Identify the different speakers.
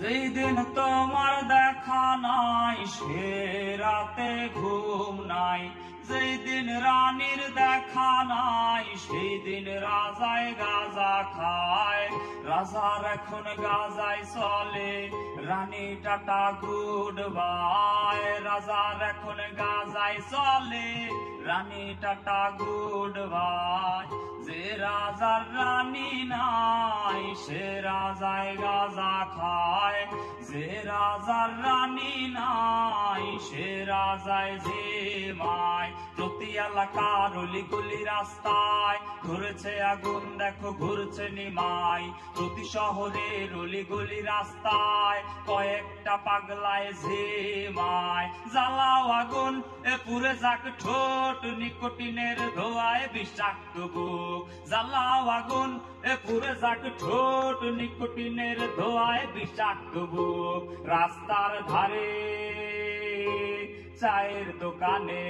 Speaker 1: যেই দিন তোমার দেখা নাই সে রাতে ঘুম নাই, যেই দিন রানীর দেখা নাই সেই দিন রাজায় গাঁজা খায়। রাজার এখন গাঁজায় চলে, রানী টাটা গুড বাই। রাজার এখন গাঁজায় চলে, রানী টাটা গুড বাই। যে রাজার রানী নাই সে রাজায় গাঁজা খায়, যে রাজার রানী নাই সে রাজায় জিমায়। প্রতি এলাকার অলি গলি রাস্তায় ঘুরেছে আগুন, দেখো ঘুরছে নিমাই। প্রতি শহরের অলি গলি রাস্তায় কয়েকটা পাগলায় ঝিমায়। জ্বালাও আগুন এ পুরে যাক ঠোঁট, নিকোটিনের ধোঁয়ায় বিষাক্ত বুক। জ্বালাও আগুন এ পুরে যাক ঠোঁট, নিকোটিনের ধোঁয়ায় বিষাক্ত বুক। রাস্তার ধারে চায়ের দোকানে